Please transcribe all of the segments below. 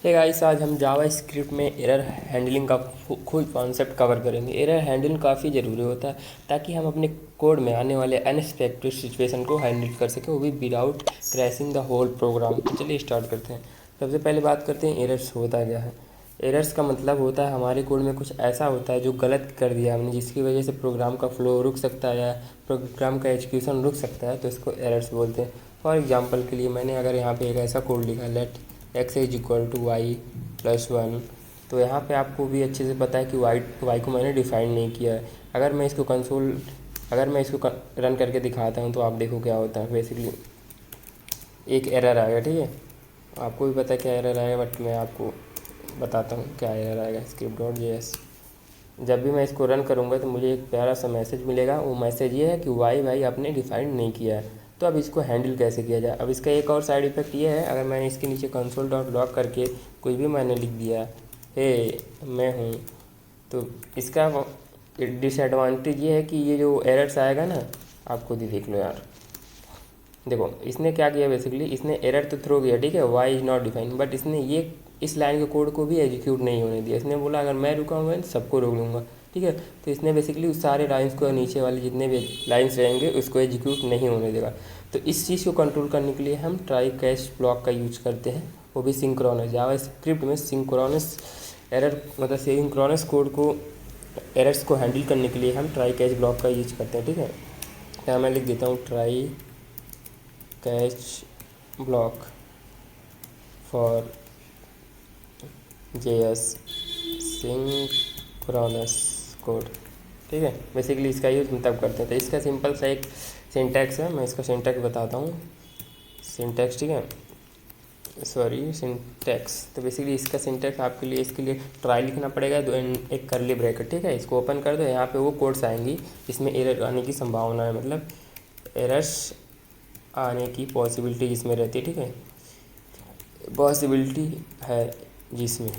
Hey guys, आज हम जावा script में एरर हैंडलिंग का खुद कॉन्सेप्ट कवर करेंगे। एरर हैंडलिंग काफ़ी ज़रूरी होता है ताकि हम अपने कोड में आने वाले अनएक्सपेक्टेड सिचुएशन को हैंडल कर सकें, वो भी without crashing the whole program. तो चलिए स्टार्ट करते हैं। सबसे पहले बात करते हैं एरर्स होता क्या है। एरर्स का मतलब होता है हमारे कोड में कुछ ऐसा होता है जो गलत कर दिया हमने, जिसकी वजह से प्रोग्राम का फ्लो रुक सकता है या प्रोग्राम का एग्जीक्यूशन रुक सकता है, तो इसको एरर्स बोलते हैं। फॉर एग्जांपल के लिए मैंने अगर यहाँ पे एक ऐसा कोड लिखा, let x is equal to y plus one, तो यहाँ पे आपको भी अच्छे से पता है कि वाई को मैंने डिफ़ाइन नहीं किया है। अगर मैं इसको रन करके दिखाता हूँ तो आप देखो क्या होता है। बेसिकली एक एरर आएगा, ठीक है। आपको भी पता है क्या एरर आएगा, बट मैं आपको बताता हूँ क्या एरर आएगा। script.js, जब भी मैं इसको रन करूँगा तो मुझे एक प्यारा सा मैसेज मिलेगा। वो मैसेज ये है कि वाई भाई आपने डिफ़ाइन नहीं किया है। तो अब इसको हैंडल कैसे किया जाए। अब इसका एक और साइड इफ़ेक्ट ये है, अगर मैंने इसके नीचे console.log करके कुछ भी मैंने लिख दिया, हे मैं हूँ, तो इसका डिसएडवांटेज ये है कि ये जो एरर्स आएगा ना, आप खुद ही देख लो यार। देखो इसने क्या किया, बेसिकली इसने एरर तो थ्रो किया, ठीक है, y is not define, but इसने ये इस लाइन के कोड को भी एग्जीक्यूट नहीं होने दिया। इसने बोला अगर मैं रुका हूँ सबको रोक लूँगा, ठीक है। तो इसने बेसिकली उस सारे लाइन्स को, नीचे वाले जितने भी लाइन्स रहेंगे उसको एग्जीक्यूट नहीं होने देगा। तो इस चीज़ को कंट्रोल करने के लिए हम ट्राई कैच ब्लॉक का यूज करते हैं, वो भी सिंक्रोनस। जावा स्क्रिप्ट में सिंक्रोनस एरर मतलब सिंक्रोनस कोड को, एरर्स को हैंडल करने के लिए हम ट्राई कैच ब्लॉक का यूज करते हैं, ठीक है। यहाँ मैं लिख देता हूँ try catch block for JS synchronous code, ठीक है। बेसिकली इसका यूज़ हम तब करते हैं। तो इसका सिंपल सा एक सिंटैक्स है, मैं इसका सिंटैक्स बताता हूँ। सिंटैक्स, ठीक है, सॉरी सिंटैक्स। तो बेसिकली इसका सिंटैक्स आपके लिए, इसके लिए ट्राई लिखना पड़ेगा, दो एक करली ब्रैकेट, ठीक है। इसको ओपन कर दो, यहाँ पे वो कोड्स आएंगी जिसमें एरर आने की संभावना है, मतलब एरर्स आने की पॉसिबिलिटी जिसमें रहती है, ठीक है, पॉसिबिलिटी है जिसमें।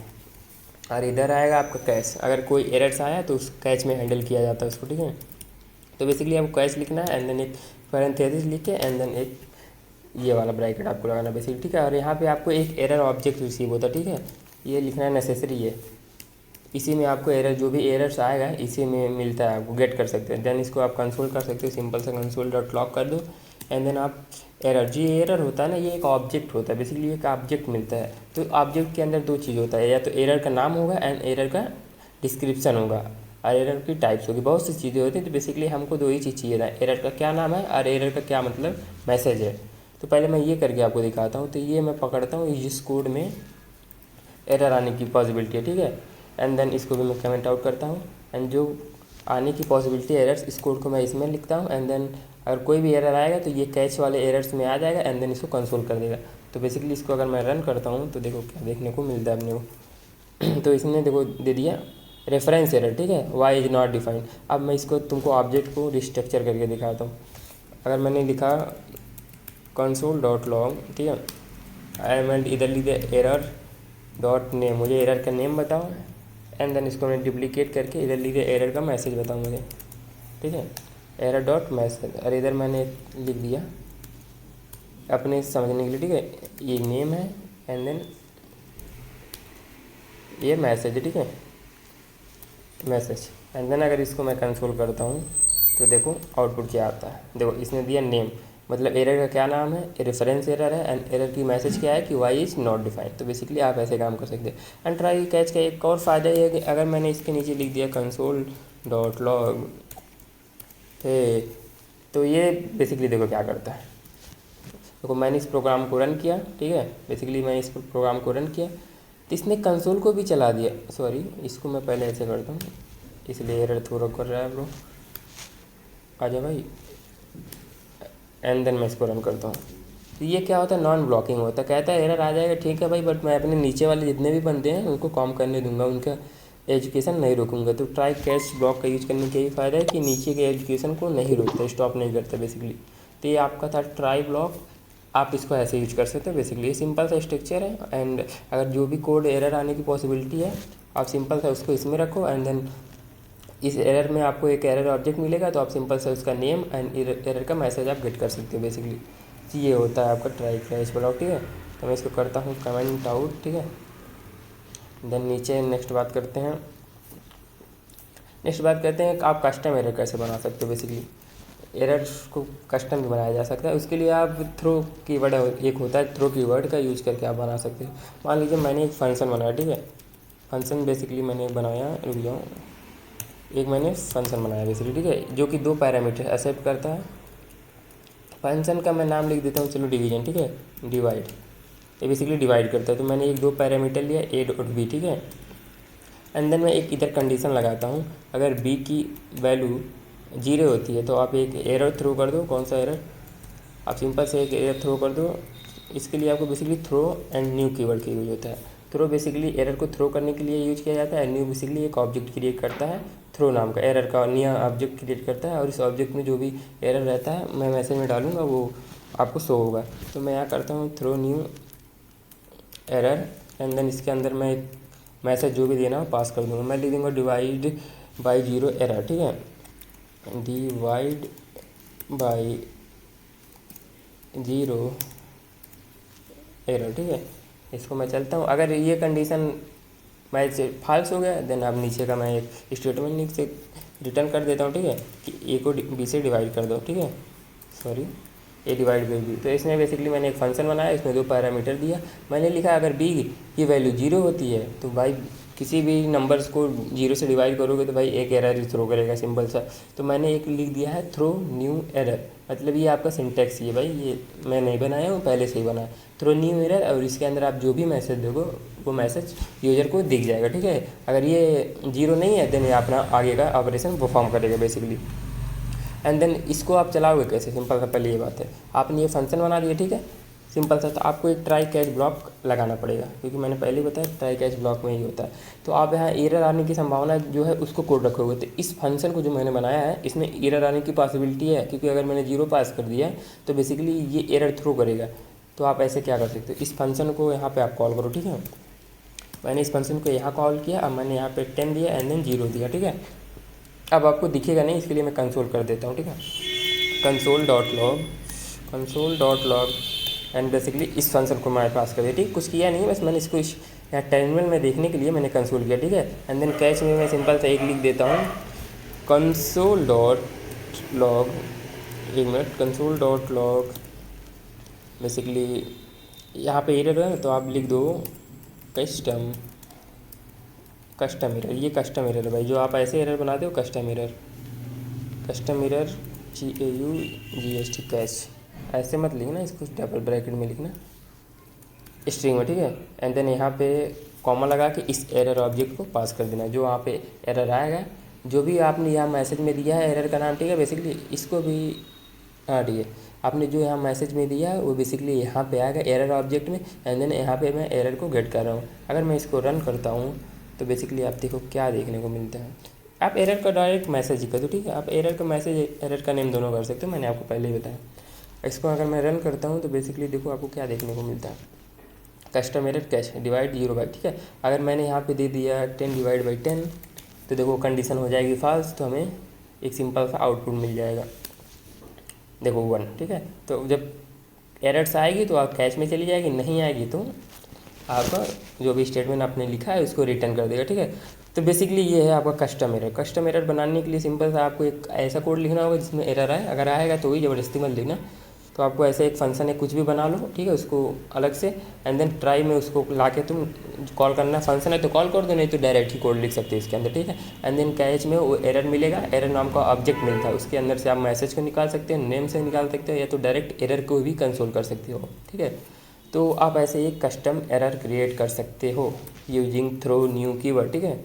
और इधर आएगा आपका कैश। अगर कोई एरर्स आया तो उस कैच में हैंडल किया जाता है उसको, ठीक है। तो बेसिकली आपको कैच लिखना है, एंड देन एक पैरेंथेसिस लिख के, एंड देन एक ये वाला ब्रैकेट आपको लगाना बेसिकली, ठीक है। और यहाँ पे आपको एक एरर ऑब्जेक्ट रिसीव होता है, ठीक है, ये लिखना नेसेसरी है। इसी में आपको एरर, जो भी एरर्स आएगा इसी में मिलता है, आपको गेट कर सकते हैं। देन इसको आप कंसोल कर सकते हो, सिंपल सा console.log कर दो, एंड देन आप एरर, जो एरर होता है ना, ये एक ऑब्जेक्ट होता है, बेसिकली एक ऑब्जेक्ट मिलता है। तो ऑब्जेक्ट के अंदर दो चीज़ होता है, या तो एरर का नाम होगा एंड एरर का डिस्क्रिप्शन होगा, और एरर की टाइप्स होगी, बहुत सी चीज़ें होती हैं। तो बेसिकली हमको दो ही चीज़ चाहिए था, एरर का क्या नाम है और एरर का क्या मतलब मैसेज है। तो पहले मैं ये करके आपको दिखाता हूँ। तो ये मैं पकड़ता हूँ, जिस कोड में एरर आने की पॉसिबिलिटी है, ठीक है, एंड देन इसको भी मैं कमेंट आउट करता हूँ, एंड जो आने की पॉसिबिलिटी एरर्स, इस कोड को मैं इसमें लिखता हूँ, एंड देन अगर कोई भी एरर आएगा तो ये कैच वाले एरर्स में आ जाएगा, एंड देन इसको कंसोल कर देगा। तो बेसिकली इसको अगर मैं रन करता हूँ तो देखो क्या देखने को मिलता है अपने को। तो इसने देखो दे दिया रेफरेंस एरर, ठीक है, वाई इज नॉट डिफाइंड। अब मैं इसको तुमको ऑब्जेक्ट को रिस्ट्रक्चर करके दिखाता हूँ। अगर मैंने लिखा console.log, ठीक है, आई एम इधर लिख दिया एरर डॉट नेम, मुझे एरर का नेम बताओ, एंड देन इसको मैं डुप्लीकेट करके इधर लिख दिया एरर का मैसेज बताओ मुझे, ठीक है, एरर डॉट मैसेज। और इधर मैंने लिख दिया अपने समझने के लिए, ठीक है, ये नेम है एंड देन ये मैसेज है, ठीक है, मैसेज। एंड देन अगर इसको मैं कंसोल करता हूँ तो देखो आउटपुट क्या आता है। देखो इसने दिया नेम, मतलब एरर का क्या नाम है, रेफरेंस एरर है, एंड एरर की मैसेज क्या है कि वाई इज़ नॉट डिफाइंड। तो बेसिकली आप ऐसे काम कर सकते हैं। एंड ट्राई कैच का एक और फ़ायदा ये है कि अगर मैंने इसके नीचे लिख दिया console.log है, तो ये बेसिकली देखो क्या करता है। देखो मैंने इस प्रोग्राम को रन किया, ठीक है, बेसिकली मैंने इस प्रोग्राम को रन किया तो इसने कंसोल को भी चला दिया। सॉरी, इसको मैं पहले ऐसे करता हूँ, इसलिए एरर थोड़ा कर रहा है ब्रो, आजा भाई, एंड देन मैं इसको रन करता हूँ। तो ये क्या होता है, नॉन ब्लॉकिंग होता है। कहता है एरर आ जाएगा, ठीक है भाई, बट मैं अपने नीचे वाले जितने भी बंदे हैं उनको काम करने दूंगा, उनका एजुकेशन नहीं रोकूंगा। तो ट्राई कैच ब्लॉक का यूज़ करने का यही फ़ायदा है कि नीचे के एजुकेशन को नहीं रोकता, स्टॉप नहीं करता बेसिकली। तो ये आपका था ट्राई ब्लॉक, आप इसको ऐसे यूज कर सकते हो। बेसिकली ये सिंपल सा स्ट्रक्चर है, एंड अगर जो भी कोड एरर आने की पॉसिबिलिटी है आप सिंपल सा उसको इसमें रखो, एंड देन इस एरर में आपको एक एरर ऑब्जेक्ट मिलेगा, तो आप सिंपल से उसका नेम एंड एरर का मैसेज आप गेट कर सकते हो बेसिकली। ये होता है आपका ट्राई कैच ब्लॉक, ठीक है। तो मैं इसको करता हूँ कमेंट आउट, ठीक है, देन नीचे नेक्स्ट बात करते हैं कि आप कस्टम एरर कैसे बना सकते हो। बेसिकली एरर्स को कस्टम भी बनाया जा सकता है। उसके लिए आप थ्रो कीवर्ड एक होता है, थ्रो कीवर्ड का यूज करके आप बना सकते हो। मान लीजिए मैंने एक फंक्शन बनाया, ठीक है, फंक्शन बेसिकली मैंने बनाया, रुक जाओ, एक मैंने फंक्शन बनाया बेसिकली, ठीक है, जो कि 2 पैरामीटर एक्सेप्ट करता है। फंक्शन का मैं नाम लिख देता हूँ, चलो डिवीजन, ठीक है, डिवाइड, ये बेसिकली डिवाइड करता है। तो मैंने एक 2 पैरामीटर लिया, ए डॉट बी, ठीक है, एंड देन मैं एक इधर कंडीशन लगाता हूँ, अगर बी की वैल्यू 0 होती है तो आप एक एरर थ्रो कर दो। कौन सा एरर? आप सिंपल से एक एरर थ्रो कर दो। इसके लिए आपको basically throw and new keyword का यूज होता है। थ्रो बेसिकली एरर को थ्रो करने के लिए यूज किया जाता है, न्यू बेसिकली एक ऑब्जेक्ट क्रिएट करता है, थ्रो नाम का एरर का नया ऑब्जेक्ट क्रिएट करता है, और इस ऑब्जेक्ट में जो भी एरर रहता है मैं मैसेज में डालूंगा वो आपको शो होगा। तो मैं यहाँ करता हूँ throw new error, and then इसके अंदर मैं एक मैसेज जो भी देना हो पास कर दूँगा। मैं लिख दूँगा डिवाइड बाई 0 एरर, ठीक है, डिवाइड बाई 0 एरर, ठीक है। इसको मैं चलता हूँ, अगर ये कंडीशन मैच फॉल्स हो गया देन आप नीचे का मैं एक स्टेटमेंट लिख से रिटर्न कर देता हूँ, ठीक है, कि ए को बी से डिवाइड कर दो, ठीक है, sorry, a divide by b. तो इसमें बेसिकली मैंने एक फंक्शन बनाया, इसमें 2 पैरामीटर दिया। मैंने लिखा अगर बी की वैल्यू 0 होती है तो भाई किसी भी नंबर्स को 0 से डिवाइड करोगे तो भाई एक एरर ही थ्रो करेगा, सिंपल सा। तो मैंने एक लिख दिया है थ्रो न्यू एरर, मतलब ये आपका सिंटैक्स ही है भाई, ये मैं नहीं बनाया हूँ, पहले से ही बना है, थ्रो न्यू एरर, और इसके अंदर आप जो भी मैसेज दोगे वो मैसेज यूजर को दिख जाएगा, ठीक है। अगर ये 0 नहीं है देन ये अपना आगे का ऑपरेशन परफॉर्म करेगा बेसिकली। एंड देन इसको आप चलाओगे कैसे? सिंपल सा पहले ये बात है, आपने ये फंक्शन बना दिया, ठीक है, सिंपल सा। तो आपको एक ट्राई कैच ब्लॉक लगाना पड़ेगा, क्योंकि मैंने पहले ही बताया ट्राई कैच ब्लॉक में ही होता है। तो आप यहाँ एरर आने की संभावना जो है उसको कोड रखोगे। तो इस फंक्शन को जो मैंने बनाया है इसमें एरर आने की पॉसिबिलिटी है, क्योंकि अगर मैंने 0 पास कर दिया तो बेसिकली ये एरर थ्रो करेगा। तो आप ऐसे क्या कर सकते हो, इस फंक्शन को यहाँ पर आप कॉल करो, ठीक है। मैंने इस फंक्शन को यहाँ कॉल किया, अब मैंने यहाँ पे 10 दिया एंड देन 0 दिया, ठीक है। अब आपको दिखेगा नहीं, इसके लिए मैं कंसोल कर देता हूँ, ठीक है, console dot log and basically इस फंक्शन को मैं पास कर दिया, ठीक। कुछ किया नहीं, बस मैंने इसको यहाँ टर्मिनल में देखने के लिए मैंने कंसोल किया, ठीक है। एंड देन कैच में मैं सिंपल सा एक लिख देता हूँ, कंसोल डॉट लॉग, एक minute, console dot log, basically यहाँ पे एरर है तो आप लिख दो कस्टम एरर। ये कस्टम एरर है भाई, जो आप ऐसे एरर बनाते हो कस्टम एरर CAUGST कैच, ऐसे मत लिखना, इसको डबल ब्रैकेट में लिखना, स्ट्रिंग में, ठीक है। एंड देन यहाँ पे कॉमा लगा के इस एरर ऑब्जेक्ट को पास कर देना, जो वहाँ पे एरर आएगा, जो भी आपने यहाँ मैसेज में दिया है एरर का नाम, ठीक है, बेसिकली इसको भी, हाँ ठीक है, आपने जो यहाँ मैसेज में दिया है वो बेसिकली यहाँ पे आएगा एरर ऑब्जेक्ट में। एंड देन यहाँ पे मैं एरर को गेट कर रहा हूँ। अगर मैं इसको रन करता हूँ तो बेसिकली आप देखो क्या देखने को मिलता है। आप एरर का डायरेक्ट मैसेज ही कर दो, ठीक है, आप एरर का मैसेज एरर का नेम दोनों कर सकते हो, मैंने आपको पहले ही बताया। इसको अगर मैं रन करता हूँ तो बेसिकली देखो आपको क्या देखने को मिलता है, custom error catch divide 0 by, ठीक है। अगर मैंने यहाँ पे दे दिया 10 डिवाइड बाई 10 तो देखो कंडीशन हो जाएगी फॉल्स, तो हमें एक सिंपल सा आउटपुट मिल जाएगा, देखो 1, ठीक है। तो जब एरर्स आएगी तो आप कैच में चली जाएगी, नहीं आएगी तो आपका जो भी स्टेटमेंट आपने लिखा है उसको रिटर्न कर देगा, ठीक है। तो बेसिकली ये है आपका कस्टम एरर। कस्टम एरर बनाने के लिए सिंपल सा आपको एक ऐसा कोड लिखना होगा जिसमें एरर आए, अगर आएगा तो वही ज़बरदस्ती मत लिखना। तो आपको ऐसे एक फंक्शन है, कुछ भी बना लो, ठीक है, उसको अलग से, एंड देन ट्राई में उसको ला के तुम कॉल करना, फंक्शन है तो कॉल कर दो, नहीं तो डायरेक्ट ही कोड लिख सकते हो इसके अंदर, ठीक है। एंड देन कैच में वो एरर मिलेगा, एरर नाम का ऑब्जेक्ट मिलता है, उसके अंदर से आप मैसेज को निकाल सकते हो, नेम से निकाल सकते हो, या तो डायरेक्ट एरर को भी कंसोल कर सकते हो, ठीक है। तो आप ऐसे एक कस्टम एरर क्रिएट कर सकते हो यूजिंग थ्रो न्यू कीवर्ड, ठीक है,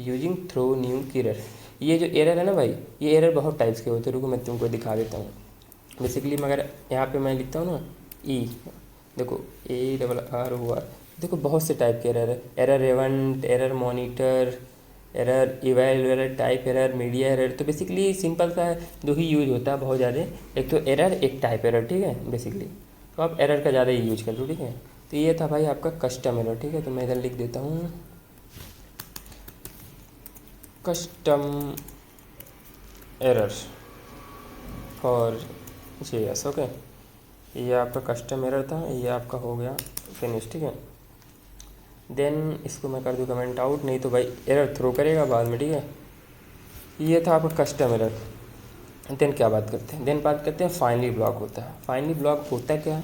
यूजिंग थ्रो न्यू कीवर्ड। ये जो एरर है ना भाई, ये एरर बहुत टाइप्स के होते हैं, रुको मैं तुमको दिखा देता हूँ। बेसिकली मगर यहाँ पे मैं लिखता हूँ ना देखो ARR, देखो बहुत से टाइप के एरर है, error event, error monitor, error eval, error type error, media error. तो बेसिकली सिंपल सा दो ही यूज होता है बहुत ज़्यादा, एक तो एरर, एक टाइप एरर, ठीक है। बेसिकली तो आप एरर का ज़्यादा ही यूज कर लो, ठीक है। तो ये था भाई आपका कस्टम एरर, ठीक है। तो मैं इधर लिख देता हूँ कस्टम एरर और JS, ओके। ये आपका कस्टम एरर था, ये आपका हो गया फिनिश, ठीक है। देन इसको मैं कर दूँ कमेंट आउट, नहीं तो भाई एरर थ्रो करेगा बाद में, ठीक है। ये था आपका कस्टम एरर। देन क्या बात करते हैं, देन बात करते हैं फाइनली ब्लॉक होता है। फाइनली ब्लॉक होता है क्या,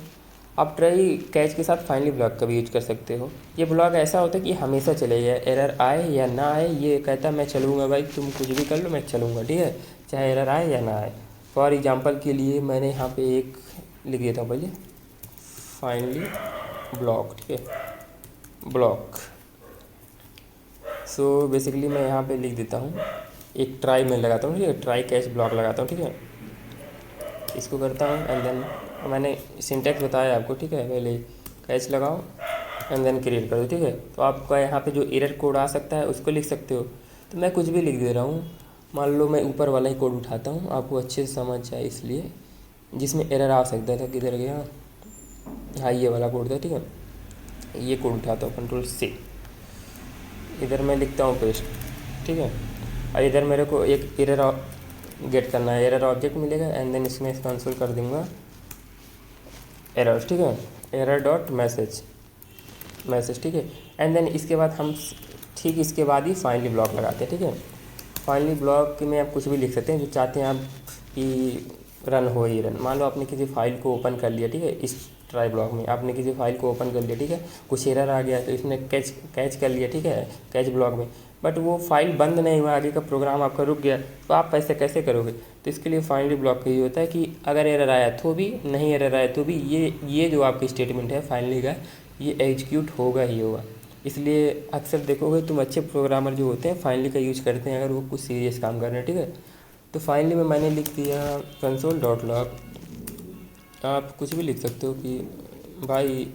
आप ट्राई कैच के साथ फाइनली ब्लॉक का भी यूज कर सकते हो। ये ब्लॉक ऐसा होता है कि हमेशा चलेगा, एरर आए या ना आए, ये कहता है मैं चलूँगा भाई, तुम कुछ भी कर लो मैं चलूँगा, ठीक है, चाहे एरर आए या ना आए। फॉर एग्जांपल के लिए मैंने यहाँ पे एक लिख देता हूँ पहले, फाइनली ब्लॉक, ठीक है, ब्लॉक। सो बेसिकली मैं यहाँ पे लिख देता हूँ, एक ट्राई में लगाता हूँ, ठीक है, ट्राई कैच ब्लॉक लगाता हूँ, ठीक है। इसको करता हूँ एंड देन मैंने सिंटैक्स बताया आपको, ठीक है, पहले कैच लगाओ एंड देन क्रिएट कर दो, ठीक है। तो आपका यहाँ पे जो एरर कोड आ सकता है उसको लिख सकते हो। तो मैं कुछ भी लिख दे रहा हूँ, मान लो मैं ऊपर वाला ही कोड उठाता हूँ, आपको अच्छे से समझ जाए इसलिए, जिसमें एरर आ सकता था, किधर गया, हाँ ये वाला कोड था, ठीक है। ये कोड उठाता हूँ Ctrl+C, इधर मैं लिखता हूँ पेस्ट, ठीक है। और इधर मेरे को एक एरर गेट करना है, एरर ऑब्जेक्ट मिलेगा एंड देन इसमें कंसोल कर दूंगा एरर, ठीक है, एरर डॉट मैसेज, ठीक है। एंड देन इसके बाद हम ठीक इसके बाद ही फाइनली ब्लॉक लगाते हैं, ठीक है। फाइनली ब्लॉक में आप कुछ भी लिख सकते हैं जो चाहते हैं आप कि रन हो ही रन। मान लो आपने किसी फाइल को ओपन कर लिया, ठीक है, इस ट्राई ब्लॉक में आपने किसी फाइल को ओपन कर लिया, ठीक है, कुछ एरर आ गया तो इसने कैच कर लिया, ठीक है, कैच ब्लॉक में, बट वो फाइल बंद नहीं हुआ, आगे का प्रोग्राम आपका रुक गया, तो आप ऐसे कैसे करोगे। तो इसके लिए फाइनली ब्लॉक का ये होता है कि अगर एरर आया तो भी, नहीं एरर आया तो भी ये जो आपकी स्टेटमेंट है फाइनली का, ये एग्जीक्यूट होगा ही होगा। इसलिए अक्सर देखोगे तुम अच्छे प्रोग्रामर जो होते हैं फाइनली का यूज करते हैं अगर वो कुछ सीरियस काम कर रहे हैं, ठीक है। तो फाइनली में मैंने लिख दिया console.log, आप कुछ भी लिख सकते हो कि भाई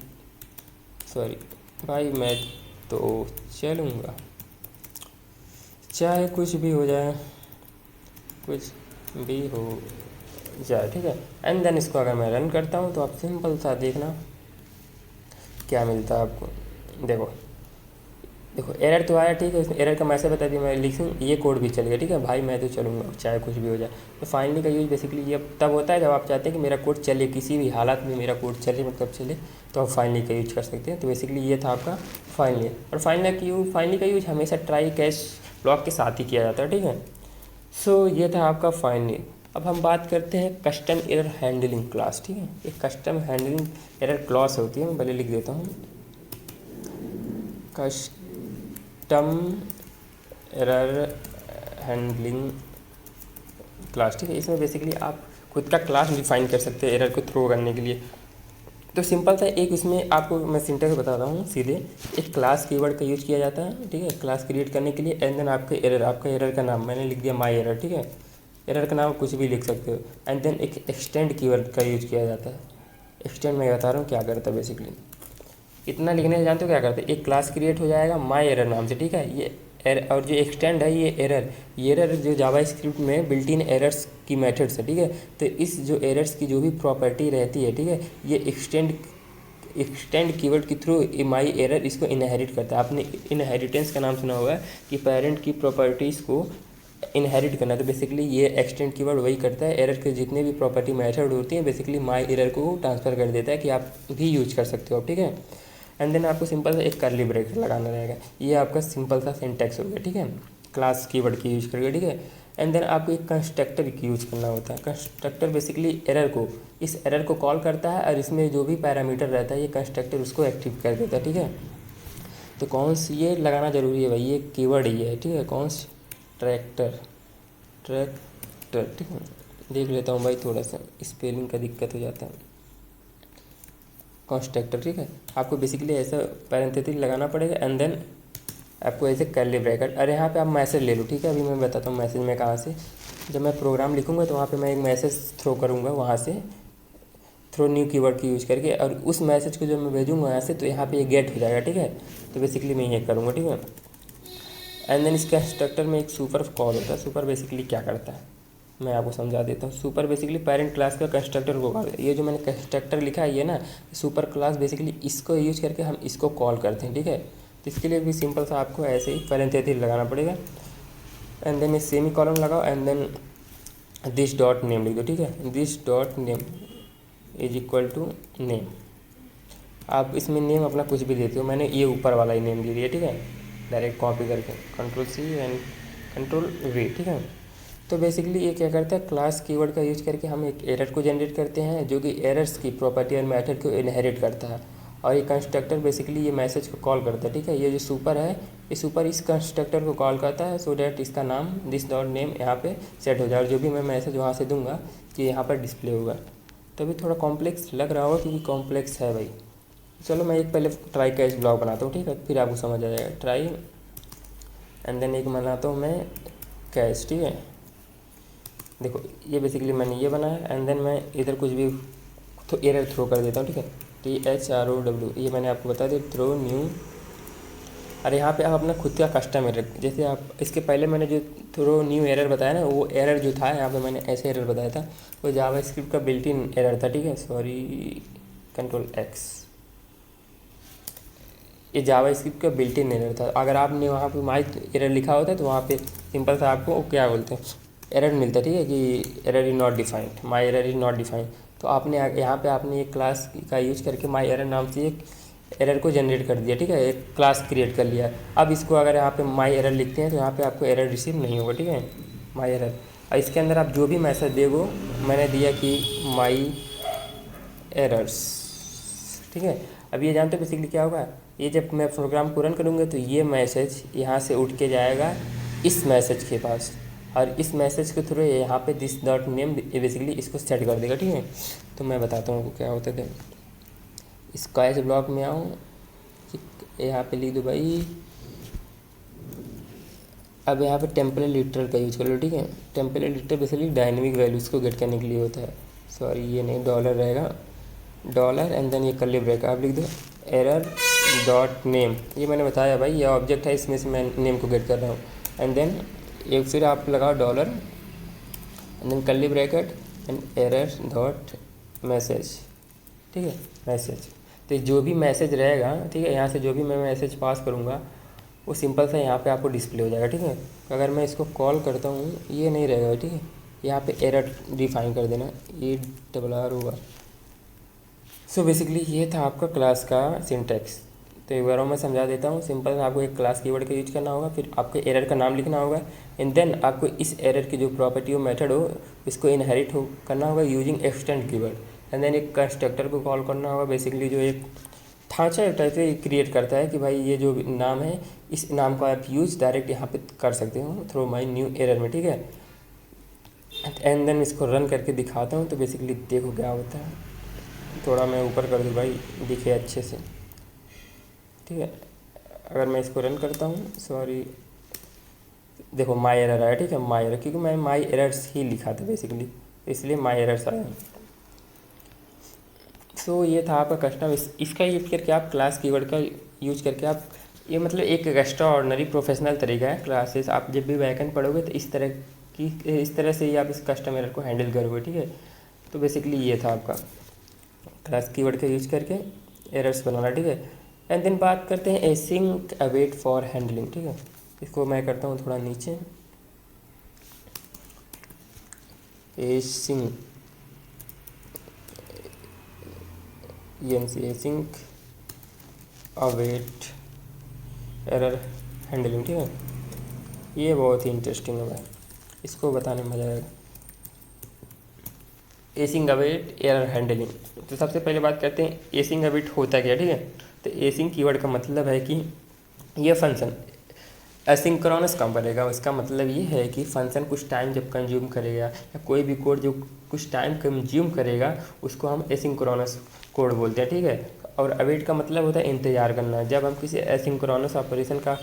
मैं तो चलूँगा, चाहे कुछ भी हो जाए, कुछ भी हो जाए, ठीक है। एंड देन इसको अगर मैं रन करता हूँ तो आप सिंपल सा देखना क्या मिलता है आपको। देखो एरर तो आया, ठीक है, इसमें एरर का मैसेज बता दिया, मैं लिखूँ ये कोड भी चलेगा, ठीक है, भाई मैं तो चलूँगा चाहे कुछ भी हो जाए। तो फाइनली का यूज बेसिकली ये तब होता है जब आप चाहते हैं कि मेरा कोड चले, किसी भी हालत में मेरा कोड चले, मतलब चले, तो आप फाइनली का यूज कर सकते हैं। तो बेसिकली ये था आपका फाइनली। और फाइनली का यूज हमेशा ट्राई कैच ब्लॉक के साथ ही किया जाता है, ठीक है। सो ये था आपका फाइनली। अब हम बात करते हैं कस्टम एरर हैंडलिंग क्लास, ठीक है। एक कस्टम हैंडलिंग एरर क्लास होती है, मैं पहले लिख देता हूँ, कस्टम एरर हैंडलिंग क्लास, ठीक है। इसमें बेसिकली आप खुद का क्लास डिफाइन कर सकते हैं एरर को थ्रो करने के लिए। तो सिंपल था, एक इसमें आपको मैं सिंटैक्स बताता हूँ सीधे, एक क्लास कीवर्ड का यूज़ किया जाता है, ठीक है, क्लास क्रिएट करने के लिए। एंड देन आपका एरर का नाम मैंने लिख दिया माई एरर, ठीक है, एरर का नाम कुछ भी लिख सकते हो। एंड देन एक एक्सटेंड कीवर्ड का यूज़ किया जाता है। एक्सटेंड मैं बता रहा हूँ क्या करता है, बेसिकली इतना लिखने से जानते हो क्या करते हैं, एक क्लास क्रिएट हो जाएगा माई एरर नाम से, ठीक है, ये और जो एक्सटेंड है ये एरर जो जावा स्क्रिप्ट में बिल्ट इन एरर्स की मेथड्स है, ठीक है। तो इस जो एरर्स की जो भी प्रॉपर्टी रहती है, ठीक है, ये एक्सटेंड कीवर्ड के थ्रू माई एरर इसको इनहेरिट करता है। आपने इनहेरिटेंस का नाम सुना होगा कि पेरेंट की प्रॉपर्टीज़ को इनहेरिट करना, तो बेसिकली ये एक्सटेंड कीवर्ड वही करता है, एरर के जितने भी प्रॉपर्टी मेथड होती हैं बेसिकली माई एरर को ट्रांसफ़र कर देता है कि आप भी यूज कर सकते हो, ठीक है। एंड देन आपको सिंपल सा एक कर्ली ब्रैकेट लगाना रहेगा, ये आपका सिंपल सा सिंटैक्स हो गया, ठीक है, क्लास कीवर्ड की यूज करके, ठीक है। एंड देन आपको एक कंस्ट्रक्टर की यूज करना होता है। कंस्ट्रक्टर बेसिकली एरर को, इस एरर को कॉल करता है और इसमें जो भी पैरामीटर रहता है ये कंस्ट्रक्टर उसको एक्टिव कर देता है, ठीक है। तो कौन सी ये लगाना ज़रूरी है भाई, ये कीवर्ड ही है, ठीक है, ट्रैक्टर, ठीक है। देख लेता हूँ भाई, थोड़ा सा स्पेलिंग का दिक्कत हो जाता है, कंस्ट्रक्टर, ठीक है। आपको बेसिकली ऐसा पैरेंथेसिस लगाना पड़ेगा एंड देन आपको ऐसे कर्ली ब्रैकेट, और यहाँ पे आप मैसेज ले लो, ठीक है। अभी मैं बताता हूँ मैसेज में कहाँ से, जब मैं प्रोग्राम लिखूँगा तो वहाँ पे मैं एक मैसेज थ्रो करूँगा, वहाँ से थ्रो न्यू कीवर्ड की यूज करके, और उस मैसेज को जब मैं भेजूँगा यहाँ से तो यहाँ पे ये गेट हो जाएगा, ठीक है। तो बेसिकली मैं ये करूँगा, ठीक है। एंड देन इस कंस्ट्रक्टर में एक सुपर कॉल होता है। सुपर बेसिकली क्या करता है मैं आपको समझा देता हूँ। सुपर बेसिकली पेरेंट क्लास का कंस्ट्रक्टर को कॉल, ये जो मैंने कंस्ट्रक्टर लिखा है ये ना, सुपर क्लास बेसिकली इसको यूज करके हम इसको कॉल करते हैं, ठीक है। तो इसके लिए भी सिंपल सा आपको ऐसे ही पैरेंथेसिस लगाना पड़ेगा एंड देन सेमी कॉलम लगाओ and then this dot name लिख दो, ठीक है, this dot name is equal to name. आप इसमें नेम अपना कुछ भी देते हो, मैंने ये ऊपर वाला ही नेम दे दिया, ठीक है, डायरेक्ट कॉपी करके Ctrl+C एंड Ctrl+V, ठीक है। तो बेसिकली ये क्या करता है, क्लास कीवर्ड का यूज करके हम एक एरर को जनरेट करते हैं जो कि एरर्स की प्रॉपर्टी और मेथड को इनहेरिट करता है, और ये कंस्ट्रक्टर बेसिकली ये मैसेज को कॉल करता है, ठीक है। ये जो सुपर है, ये सुपर इस कंस्ट्रक्टर को कॉल करता है सो डैट इसका नाम दिस डॉट नेम यहाँ पे सेट हो जाए, और जो भी मैं मैसेज वहाँ से दूंगा कि यहाँ पर डिस्प्ले होगा। तो अभी थोड़ा कॉम्प्लेक्स लग रहा होगा क्योंकि कॉम्प्लेक्स है भाई। चलो मैं एक पहले ट्राई कैच ब्लॉक बनाता हूँ, ठीक है, फिर आपको समझ आ जाएगा। ट्राई एंड देन एक बनाता हूँ मैं कैच, ठीक है। देखो ये बेसिकली मैंने ये बनाया एंड देन मैं इधर कुछ भी तो एरर थ्रो कर देता हूँ, ठीक है, THROW, ये मैंने आपको बता दिया, थ्रो न्यू। अरे यहाँ पे आप अपना खुद का कस्टम एरर, जैसे आप इसके पहले मैंने जो थ्रो न्यू एरर बताया ना, वो एरर जो था यहाँ पे मैंने ऐसे एरर बताया था, वो जावास्क्रिप्ट का बिल्ट इन एरर था, ठीक है। सॉरी, Ctrl+X, ये जावास्क्रिप्ट का बिल्ट इन एरर था। अगर आपने वहाँ पे माई एरर लिखा होता तो वहाँ पे सिंपल सा आपको क्या बोलते हैं एरर मिलता, ठीक है, कि error is not defined, my error is not defined. तो आपने यहाँ पे आपने एक क्लास का यूज करके माई एरर नाम से एक एरर को जनरेट कर दिया, ठीक है, एक क्लास क्रिएट कर लिया। अब इसको अगर यहाँ पे माई एरर लिखते हैं तो यहाँ पे आपको एरर रिसीव नहीं होगा, ठीक है, माई एरर। और इसके अंदर आप जो भी मैसेज देगो, मैंने दिया कि माई एरर्स, ठीक है। अब ये जानते हो बेसिकली क्या होगा, ये जब मैं प्रोग्राम को रन करूँगा तो ये मैसेज यहाँ से उठ के जाएगा इस मैसेज के पास, और इस मैसेज के थ्रू यहाँ पे दिस डॉट नेम बेसिकली इसको सेट कर देगा, ठीक है। तो मैं बताता हूँ क्या होता है। इस कैच ब्लॉक में आऊँ, यहाँ पे लिख दो भाई, अब यहाँ पे टेम्पलेट लिटरल का यूज कर लो, ठीक है। Template literal basically dynamic values को गेट करने के लिए होता है। सॉरी ये नहीं, डॉलर रहेगा, डॉलर एंड देन ये कर्ली ब्रैकेट आप लिख दो, एरर डॉट नेम, ये मैंने बताया भाई, ये ऑब्जेक्ट है, इसमें से मैं नेम को गेट कर रहा हूँ। एंड देन एक फिर आप लगाओ dollar and then curly bracket and error dot message, ठीक है, मैसेज। तो जो भी मैसेज रहेगा, ठीक है, यहाँ से जो भी मैं मैसेज पास करूँगा वो सिंपल सा यहाँ पे आपको डिस्प्ले हो जाएगा, ठीक है। अगर मैं इसको कॉल करता हूँ ये नहीं रहेगा, ठीक है, यहाँ पे एरर डिफाइन कर देना, ERR होगा। सो बेसिकली ये था आपका क्लास का सिंटैक्स। तो एक बार और मैं समझा देता हूँ, सिंपल आपको एक क्लास कीवर्ड का यूज करना होगा, फिर आपको एरर का नाम लिखना होगा एंड देन आपको इस एरर की जो प्रॉपर्टी हो, मेथड हो, इसको इनहेरिट हो करना होगा using extend keyword. And then एक कंस्ट्रक्टर को कॉल करना होगा बेसिकली, जो एक ढांचा टाइप से क्रिएट करता है कि भाई ये जो नाम है, इस नाम को आप यूज़ डायरेक्ट यहाँ पे कर सकते हो थ्रू माई न्यू एरर में, ठीक है। एंड देन इसको रन करके दिखाता हूँ, तो बेसिकली देखो क्या होता है। थोड़ा मैं ऊपर कर दूँ भाई, दिखे अच्छे से, ठीक है। अगर मैं इसको रन करता हूँ, सॉरी देखो माई एरर आया, ठीक है, माई एरर, क्योंकि मैं माई एरर्स ही लिखा था बेसिकली, इसलिए माई एरर्स आया। सो ये था आपका कस्टम, इसका यूज करके आप क्लास कीवर्ड का यूज करके आप, ये मतलब एक एक्स्ट्रा ऑर्डनरी प्रोफेशनल तरीका है क्लासेस, आप जब भी बैकएंड पढ़ोगे तो इस तरह से ही आप इस कस्टम एरर को हैंडल करोगे, ठीक है। तो बेसिकली ये था आपका क्लास कीवर्ड का यूज करके एरर्स बनाना, ठीक है। एंड देन बात करते हैं एसिंक अवेट फॉर हैंडलिंग, ठीक है। इसको मैं करता हूँ थोड़ा नीचे, async async await error handling, ठीक है। ये बहुत ही इंटरेस्टिंग है भाई, इसको बताने में मज़ा आएगा। एसिंग अवेट एरर हैंडलिंग, तो सबसे पहले बात करते हैं एसिंग अवेट होता क्या, ठीक है। तो एसिंग कीवर्ड का मतलब है कि यह फंक्शन एसिंक्रोनस काम करेगा। इसका मतलब ये है कि फंक्शन कुछ टाइम जब कंज्यूम करेगा या कोई भी कोड जो कुछ टाइम कंज्यूम करेगा उसको हम एसिंक्रोनस कोड बोलते हैं, ठीक है। और अवेट का मतलब होता है इंतज़ार करना। जब हम किसी एसिंक्रोनस ऑपरेशन का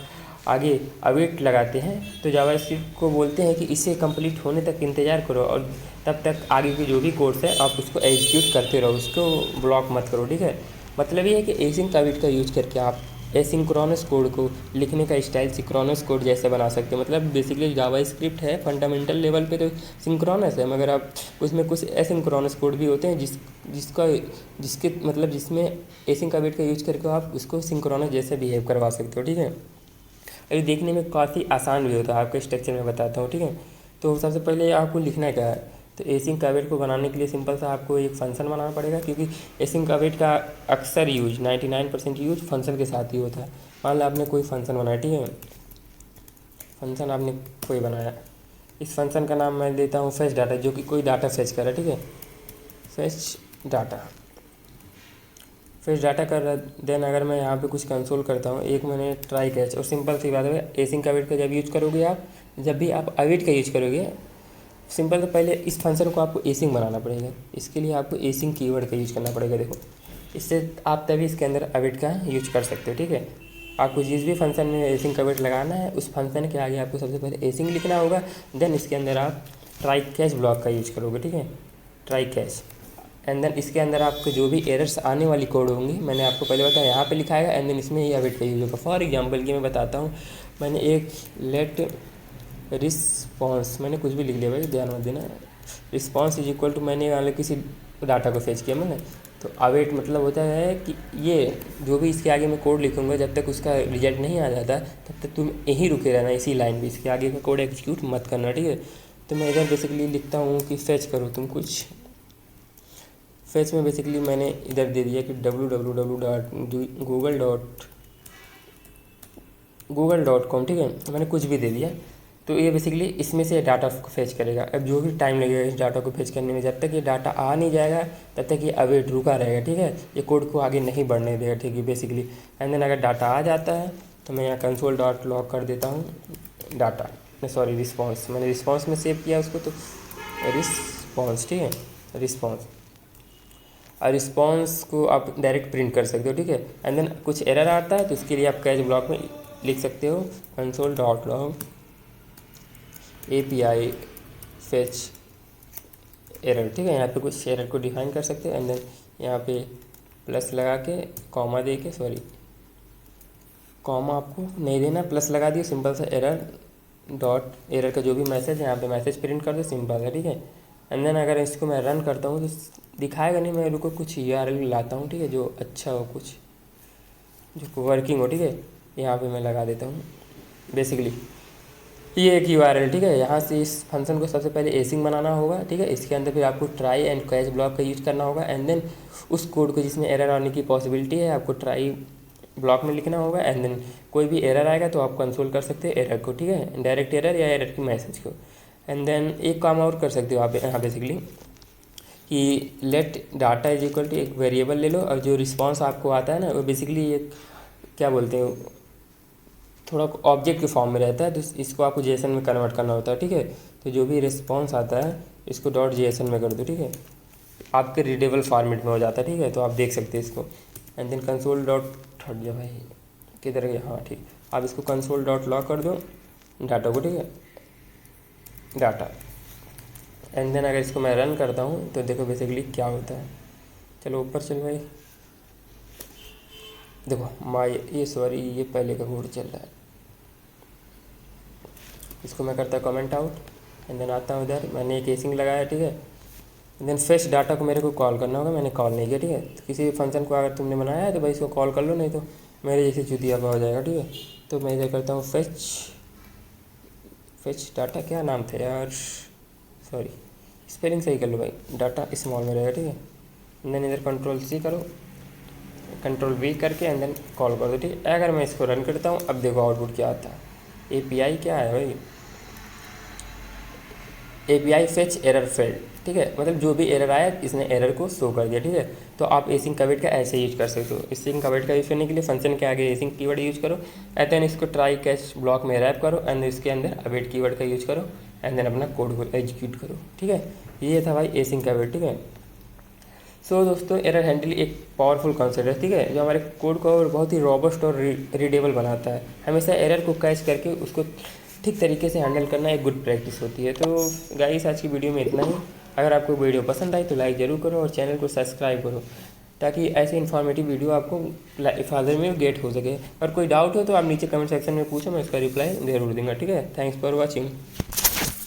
आगे अवेट लगाते हैं तो जावास्क्रिप्ट को बोलते हैं कि इसे कंप्लीट होने तक इंतज़ार करो, और तब तक आगे के जो भी कोड्स है आप उसको एग्जीक्यूट करते रहो, उसको ब्लॉक मत करो, ठीक है। मतलब ये है कि एसिंक अवेट का यूज करके आप एसिंक्रोनस कोड को लिखने का स्टाइल सिंक्रोनस कोड जैसे बना सकते हैं। मतलब बेसिकली जावास्क्रिप्ट है फंडामेंटल लेवल पे तो सिंक्रोनस है, मगर आप उसमें कुछ एसिंक्रोनस कोड भी होते हैं जिसके मतलब जिसमें एसिंक अवेट का यूज करके आप उसको सिंक्रोनस जैसे बिहेव करवा सकते हो, ठीक है। ये देखने में काफ़ी आसान भी होता है, आपके स्ट्रक्चर में बताता हूँ, ठीक है। तो सबसे पहले आपको लिखना क्या है, तो एसिंग अवेट को बनाने के लिए सिंपल सा आपको एक फंक्शन बनाना पड़ेगा, क्योंकि एसिंग अवेट का अक्सर यूज 99% यूज फंक्शन के साथ ही होता है। मान लो आपने कोई फंक्शन बनाया, ठीक है, फंक्शन आपने कोई बनाया, इस फंक्शन का नाम मैं देता हूँ फेच डाटा, जो कि कोई डाटा फेच कर रहा है, ठीक है, फेच डाटा कर रहा है। देन अगर मैं यहाँ पे कुछ कंसोल करता हूँ, एक मैंने ट्राई कैच, और सिंपल सी बात है एसिंग अवेट का जब यूज करोगे आप, जब भी आप अवेट का यूज करोगे, सिंपल तो पहले इस फंक्शन को आपको एसिंग बनाना पड़ेगा। इसके लिए आपको एसिंग कीवर्ड का यूज करना पड़ेगा। देखो, इससे आप तभी इसके अंदर अवेट का यूज कर सकते हो, ठीक है। आपको जिस भी फंक्शन में एसिंग अवेट लगाना है, उस फंक्शन के आगे आपको सबसे पहले एसिंग लिखना होगा। देन इसके अंदर आप ट्राई कैच ब्लॉक का यूज करोगे, ठीक है, ट्राई कैच। एंड देन इसके अंदर आपको जो भी एरर्स आने वाली कोड होंगी, मैंने आपको पहले बताया यहाँ पे लिखा है, एंड देन इसमें ही अवेट का यूज होगा। फॉर एग्जांपल कि मैं बताता हूँ, मैंने एक लेट रिस्पॉन्स, मैंने कुछ भी लिख लिया भाई, ध्यान मत देना। रिस्पॉन्स इज इक्वल टू, मैंने वाले किसी डाटा को फेच किया मैंने, तो अवेट मतलब होता है कि ये जो भी इसके आगे मैं कोड लिखूंगा, जब तक उसका रिजल्ट नहीं आ जाता तब तक तुम यहीं रुके रहना इसी लाइन पे, इसके आगे का कोड एग्जीक्यूट मत करना, ठीक है। तो मैं इधर बेसिकली लिखता हूँ कि फेच करो तुम कुछ, फेच में बेसिकली मैंने इधर दे दिया कि www.google.com, ठीक है, मैंने कुछ भी दे दिया। तो ये बेसिकली इसमें से डाटा को फेच करेगा। अब जो भी टाइम लगेगा इस डाटा को फेच करने में, जब तक ये डाटा आ नहीं जाएगा तब तक ये अवेट रुका रहेगा, ठीक है, ये कोड को आगे नहीं बढ़ने देगा, ठीक है, बेसिकली। एंड देन अगर डाटा आ जाता है तो मैं यहाँ कंसोल डॉट लॉग कर देता हूँ डाटा, सॉरी रिस्पॉन्स, मैंने रिस्पॉन्स में सेव किया उसको, तो रिस्पॉन्स, ठीक है, रिस्पॉन्स। और रिस्पॉन्स को आप डायरेक्ट प्रिंट कर सकते हो, ठीक है। एंड देन कुछ एरर आता है तो उसके लिए आप कैच ब्लॉक में लिख सकते हो console dot log API fetch error, ठीक है। यहाँ पे कुछ एरर को डिफाइन कर सकते हो, एंड देन यहाँ पे प्लस लगा के कॉमा दे के, सॉरी कॉमा आपको नहीं देना, प्लस लगा दिए, सिंपल सा एरर डॉट एरर का जो भी मैसेज है यहाँ पे मैसेज प्रिंट कर दो, सिंपल है, ठीक है। एंड देन अगर इसको मैं रन करता हूँ तो दिखाएगा नहीं, मैं रुको कुछ URL लाता हूँ, ठीक है, जो अच्छा हो, कुछ जो वर्किंग हो, ठीक है। यहाँ पे मैं लगा देता हूँ बेसिकली ये एक URL, ठीक है। यहाँ से इस फंक्शन को सबसे पहले एसिंग बनाना होगा, ठीक है। इसके अंदर फिर आपको ट्राई एंड कैच ब्लॉक का यूज करना होगा, एंड देन उस कोड को जिसमें एरर आने की पॉसिबिलिटी है आपको ट्राई ब्लॉक में लिखना होगा। एंड देन कोई भी एरर आएगा तो आप कंसोल कर सकते हैं एरर को, ठीक है, डायरेक्ट एरर या एरर की मैसेज को। एंड देन एक काम और कर सकते हो आप यहाँ बेसिकली कि let data is equal to एक वेरिएबल ले लो, और जो रिस्पॉन्स आपको आता है ना वो बेसिकली एक क्या बोलते हैं, थोड़ा ऑब्जेक्ट के फॉर्म में रहता है, तो इसको आपको JSON में कन्वर्ट करना होता है, ठीक है। तो जो भी रिस्पॉन्स आता है इसको .json में कर दो, ठीक है, आपके रीडेबल फॉर्मेट में हो जाता है, ठीक है। तो आप देख सकते हैं इसको। एंड देन कंसोल डॉट हट जा भाई, किधर गया, हाँ ठीक, आप इसको कंसोल डॉट लॉग कर दो डाटा को, ठीक है, डाटा। एंड देन अगर इसको मैं रन करता हूँ तो देखो बेसिकली क्या होता है। चलो ऊपर चल भाई, देखो ये पहले का कोड चल रहा है, इसको मैं करता कमेंट आउट, एंड देन आता हूँ इधर, मैंने एक एसिंग लगाया, ठीक है। देन फेच डाटा को मेरे को कॉल करना होगा, मैंने कॉल नहीं किया, ठीक है। तो किसी फंक्शन को अगर तुमने बनाया है तो भाई इसको कॉल कर लो, नहीं तो मेरे जैसे चुतियापा हो जाएगा, ठीक है। तो मैं इधर करता हूँ फेच डाटा, क्या नाम था यार, सॉरी स्पेलिंग सही कर लो भाई, डाटा स्मॉल में रहेगा, ठीक है। देन इधर Ctrl+C करो, Ctrl+V करके एंड देन कॉल कर दो, ठीक है। अगर मैं इसको रन करता हूँ, अब देखो आउटपुट क्या आता है। API क्या है भाई, API फेच एरर फेल्ड, ठीक है, मतलब जो भी एरर आया इसने एरर को शो कर दिया, ठीक है। तो आप एसिंग कवेट का ऐसे यूज कर सकते हो। एसिंग कवेट का यूज़ करने के लिए फंक्शन के आगे एसिंग कीवर्ड यूज करो, एंड देन इसको ट्राई कैच ब्लॉक में रैप करो, एंड इसके अंदर अवेट कीवर्ड का यूज करो, एंड देन अपना कोड को एग्जीक्यूट करो, ठीक है। ये था भाई एसिंग कवेट, ठीक है। सो दोस्तों, एरर हैंडल एक पावरफुल कॉन्सेप्ट है, ठीक है, जो हमारे कोड को बहुत ही रॉबस्ट और रीडेबल बनाता है। हमेशा एरर को कैच करके उसको ठीक तरीके से हैंडल करना एक गुड प्रैक्टिस होती है। तो गाइस, आज की वीडियो में इतना ही। अगर आपको वीडियो पसंद आई तो लाइक ज़रूर करो और चैनल को सब्सक्राइब करो, ताकि ऐसे इन्फॉर्मेटिव वीडियो आपको फादर में गेट हो सके। और कोई डाउट हो तो आप नीचे कमेंट सेक्शन में पूछो, मैं उसका रिप्लाई ज़रूर दूंगा, ठीक है। Thanks for watching.